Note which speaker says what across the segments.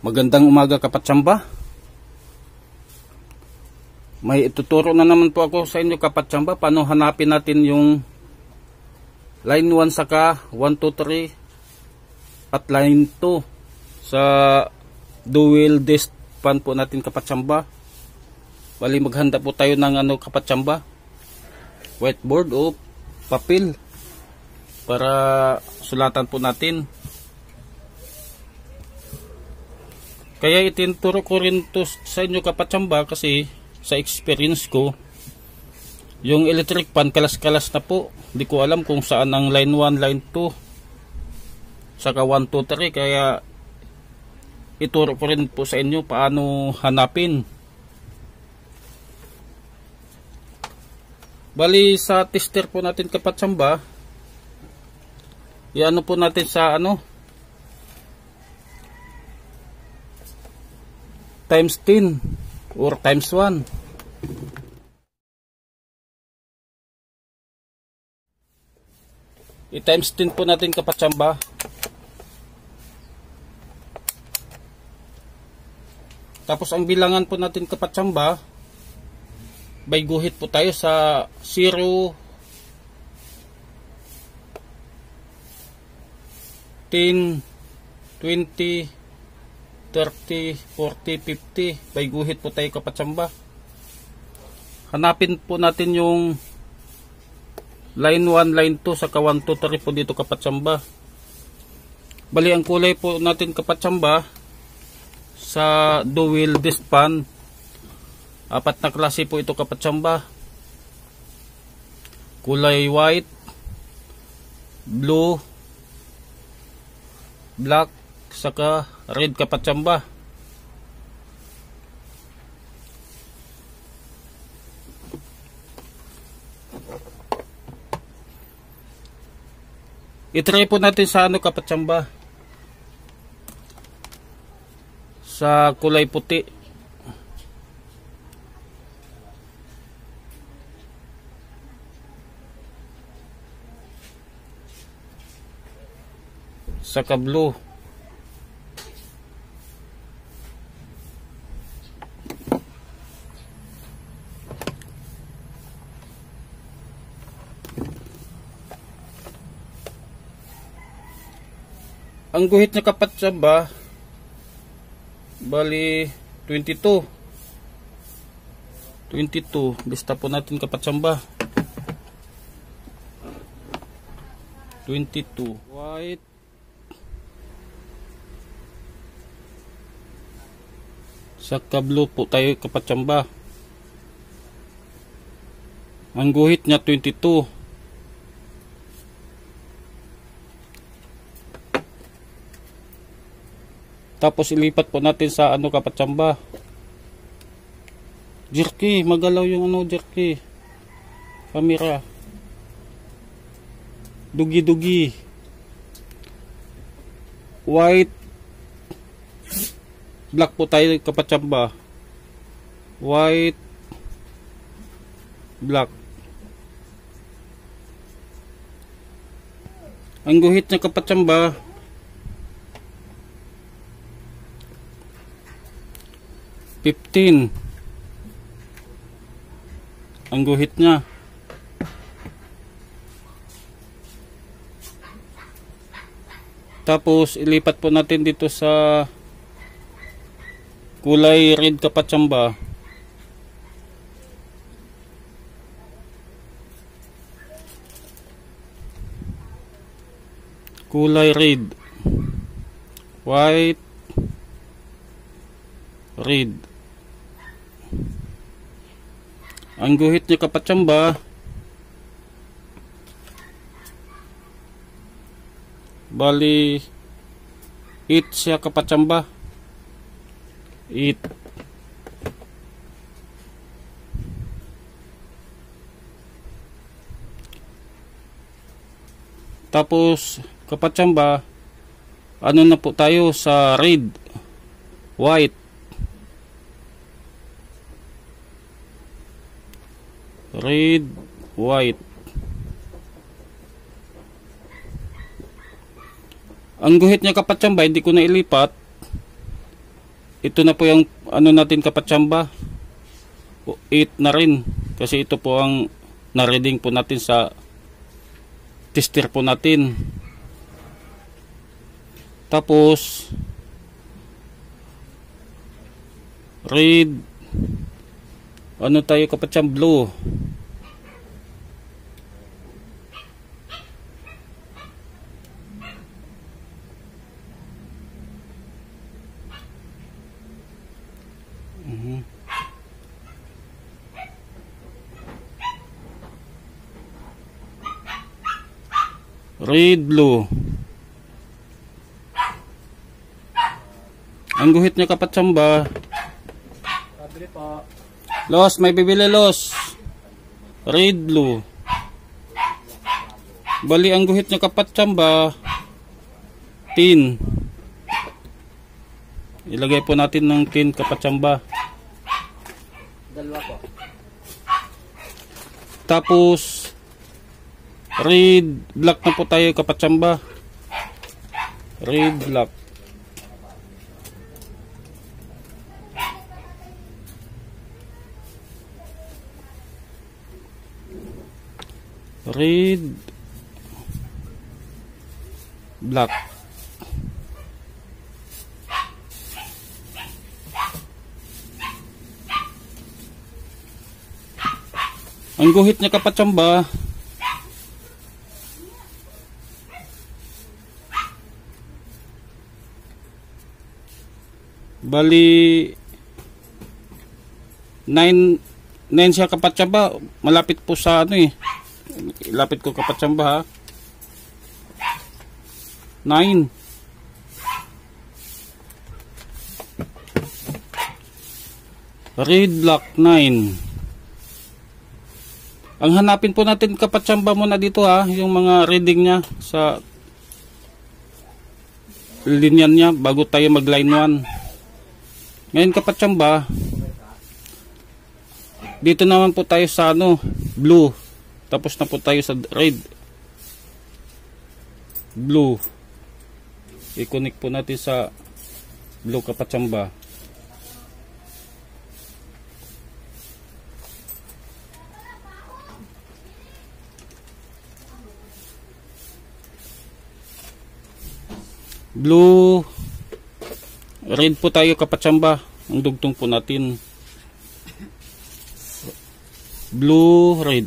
Speaker 1: Magandang umaga kapatsamba. May ituturo na naman po ako sa inyo kapatsamba paano hanapin natin yung line 1 saka 1, 2, 3 at line 2 sa dual disc pan po natin kapatsamba. Bali maghanda po tayo ng kapatsamba, whiteboard o papel para sulatan po natin. Kaya itinturo ko rin to sa inyo kapatsamba kasi sa experience ko, yung electric pan kalas-kalas na po. Hindi ko alam kung saan ang line 1, line 2, saka 1, 2, 3. Kaya ituro ko rin po sa inyo paano hanapin. Bali sa tester po natin kapatsamba, iano po natin sa times 10 or times 1. I-times 10 po natin kapatsamba. Tapos ang bilangan po natin kapatsamba, by guhit po tayo sa 0, 10, 20, 30, 40, 50. By guhit po tayo kapatsamba. Hanapin po natin yung line 1, line 2 saka 1, 2, 3 po dito kapatsamba. Bali ang kulay po natin kapatsamba sa dual disc pan, 4 na klase po ito kapatsamba. Kulay white, blue, black saka red kapatsamba. I-try po natin sa kapatsamba, sa kulay puti. Saka blue. Ang guhit na kapatsamba, bali 22. Lista po natin kapatsamba. 22. White. Saka blue po tayo kapatsamba. Ang guhit niya 22. Tapos ilipat po natin sa kapatsamba. Jerky, magalaw yung jerky. Camera. Dugi-dugi. White. Black po tayo kapatsamba. White. Black. Ang guhit niya kapatsamba, 15. Ang guhit niya. Tapos ilipat po natin dito sa kulay red kapatsamba. Kulay red. White. Red. Ang guhit niya kapatsamba, bali 8 siya kapatsamba. 8. Tapos kapatsamba, na po tayo sa red, white, red, white. Ang guhit niya kapatsamba, hindi ko na ilipat. ito na po yung ano natin kapatsamba. 8 na rin. Kasi ito po ang na-reading po natin sa tester po natin. Tapos red, ano tayo kapatsam, blue. Red, blue. Ang guhit niya kapatsamba.
Speaker 2: Pabili po.
Speaker 1: Los, may bibili los. Red, blue. Bali ang guhit niya kapatsamba. Tin. Ilagay po natin ng tin kapatsamba.
Speaker 2: Dalawa po.
Speaker 1: Tapos red, black na po tayo kapatsamba. Red, black. Red, black. Ang guhit niya kapatsamba, bali 9 siya kapatsamba. Malapit po sa ano eh. Ilapit ko kapatsamba ha. 9. Red, black, 9. Ang hanapin po natin kapatsamba muna dito ha, yung mga reading niya sa linyan niya bago tayo mag line 1. Ngayon kapatsamba, dito naman po tayo sa ano, blue. Tapos na po tayo sa red. Blue. I-connect po natin sa blue kapatsamba. Blue, red po tayo kapatsamba. Ang dugtong po natin. Blue, red.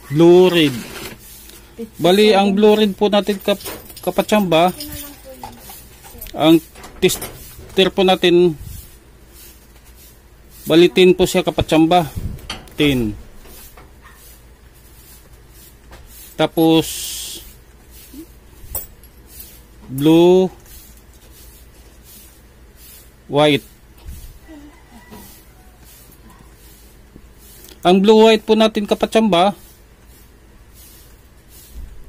Speaker 1: Blue, red. Bali, ang blue, red po natin kapatsamba. Ang tester po natin, bali 10 po siya kapatsamba. 10. Tapos blue, white. Ang blue white po natin kapatsamba,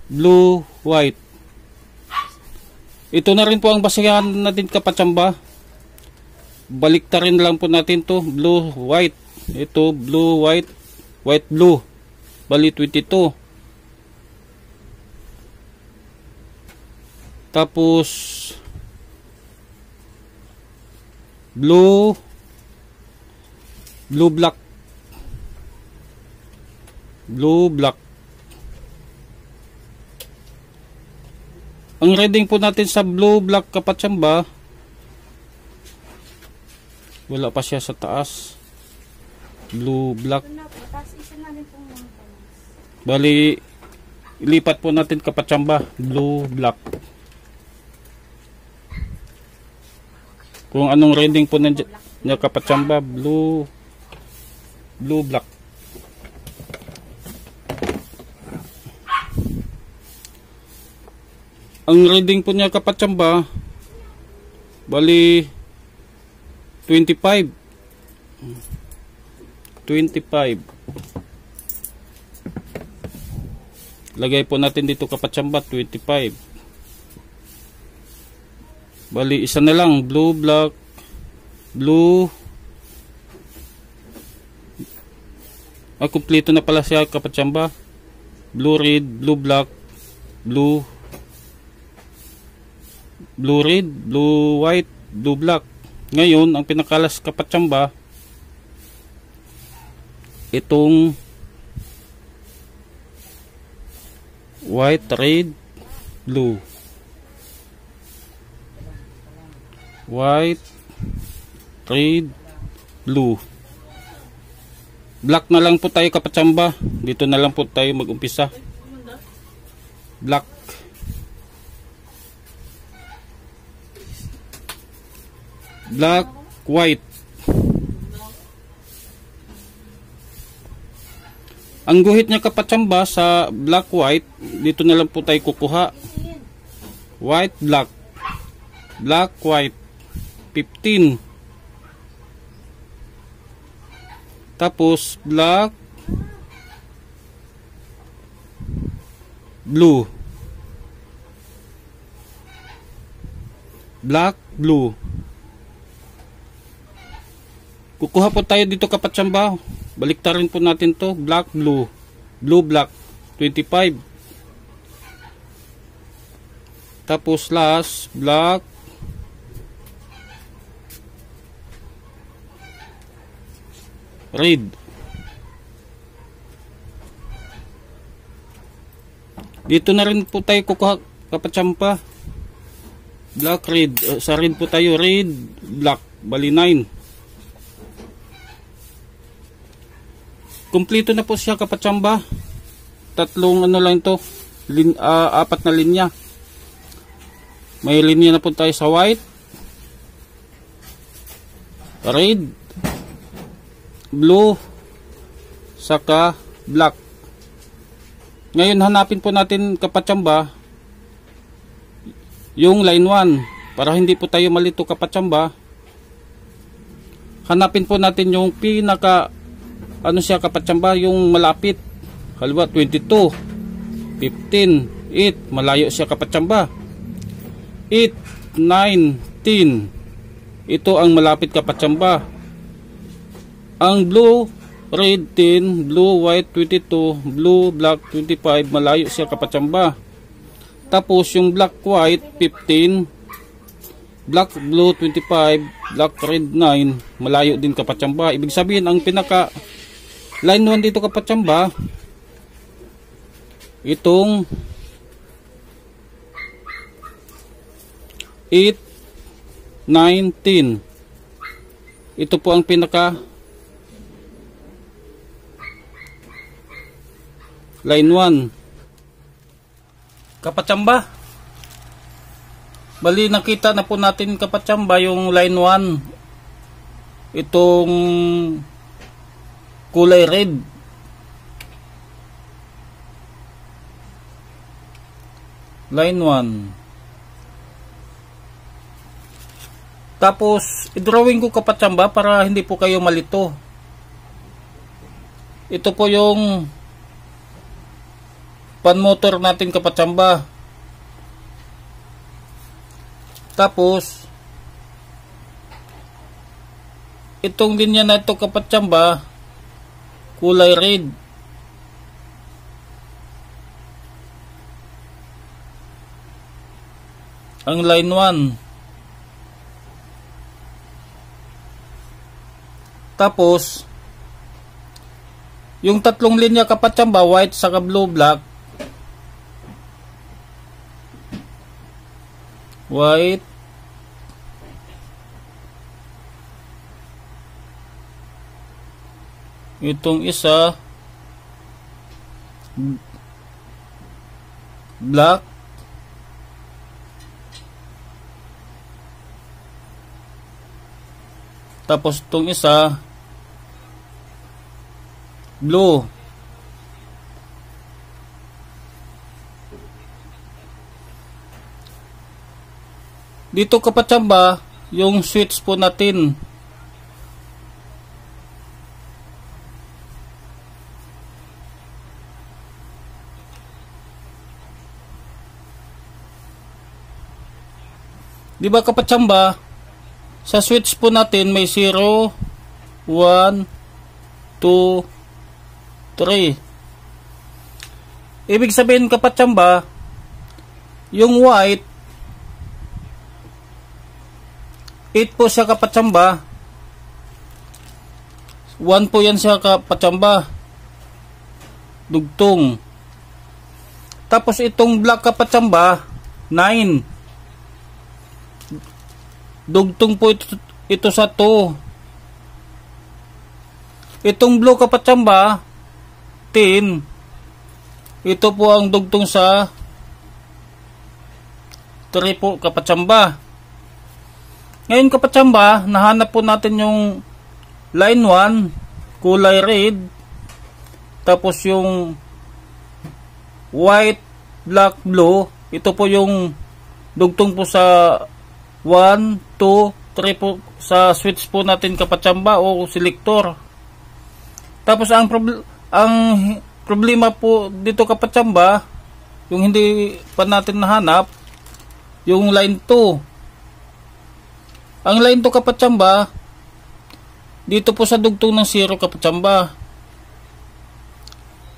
Speaker 1: blue white. Ito na rin po ang basehan natin kapatsamba. Baliktarin lang po natin to, blue white. Ito blue white, white blue. Bali 22. Tapos blue, blue black, blue black. Ang reading po natin sa blue black kapatsamba, wala pa siya sa taas. Blue black. Bali ilipat po natin kapatsamba, blue black. Kung anong reading po niya kapatsamba, blue black. Ang reading po niya kapatsamba, bali 25. Lagay po natin dito kapatsamba 25. Bali isa na lang, blue black, blue. Kumpleto na pala siya kapatsamba. blue red, blue black, blue red, blue white, blue black. Ngayon, ang pinakalas kapatsamba, itong white, red, blue. White, red, blue. Black na lang po tayo kapatsamba. Dito na lang po tayo mag-umpisa. Black. Black, white. Ang guhit niya kapatsamba sa black, white, dito na lang po tayo kukuha. White, black. Black, white. 15. Tapos black, blue. Black, blue. Kukuha po tayo dito kapatsamba. Baliktarin po natin to. Black, blue. Blue, black. 25. Tapos last, black, red. Dito na rin po tayo kukuha kapatsamba. Black, red. Sa red po tayo. Red, black. Bali 9. Kompleto na po siya kapatsamba. Tatlong ano lang ito. 4 na linya. May linya na po tayo sa white, red, blue, saka black. Ngayon hanapin po natin kapatsamba yung line 1. Para hindi po tayo malito kapatsamba, hanapin po natin yung pinaka ano siya kapatsamba, yung malapit. Halimbawa 22, 15, 8, malayo siya kapatsamba. 8, 9, 10. Ito ang malapit kapatsamba. Ang blue, red 10, blue, white 22, blue, black 25, malayo siya kapatsamba. Tapos yung black, white 15, black, blue 25, black, red 9, malayo din kapatsamba. Ibig sabihin ang pinaka line 1 dito kapatsamba, itong 8, 9, 10. Ito po ang pinaka line 1 kapatsamba. Bali nakita na po natin kapatsamba yung line 1, itong kulay red. Line 1. Tapos i-drawing ko kapatsamba para hindi po kayo malito. Ito po yung pan motor natin kapatsamba. Tapos itong linya na ito kapatsamba, kulay red. Ang line 1. Tapos yung tatlong linya kapatsamba, white saka blue, black. White, itong isa black, tapos itong isa blue. Dito kapatsamba yung switch po natin. Di ba kapatsamba, sa switch po natin may 0, 1, 2, 3. 3 Ibig sabihin kapatsamba, yung white 8 po siya kapatsamba. 1 po yan siya kapatsamba. Dugtong. Tapos itong black kapatsamba 9. Dugtong po ito sa 2. Itong blue kapatsamba 10. Ito po ang dugtong sa 3 po kapatsamba. Ngayon kapatsamba, nahanap po natin yung line 1, kulay red. Tapos yung white, black, blue. Ito po yung dugtong po sa 1, 2, 3 po sa switch po natin kapatsamba o selector. Tapos ang problema po dito kapatsamba, yung hindi pa natin nahanap, yung line 2. Ang line 2 kapatsamba, dito po sa dugtong ng 0 kapatsamba.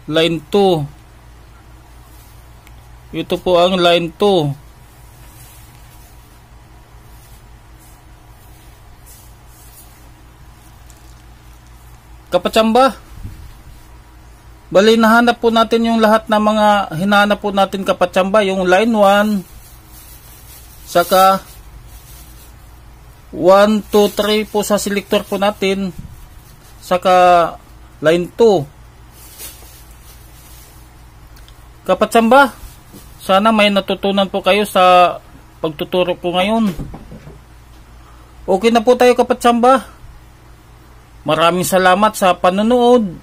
Speaker 1: Line 2. Ito po ang line 2. Kapatsamba, bali nahanap po natin yung lahat ng mga hinahanap po natin kapatsamba, yung line 1, saka 1, 2, 3 po sa selector po natin, saka line 2. Kapatsamba, sana may natutunan po kayo sa pagtuturo ko ngayon. Okay na po tayo kapatsamba. Maraming salamat sa panonood.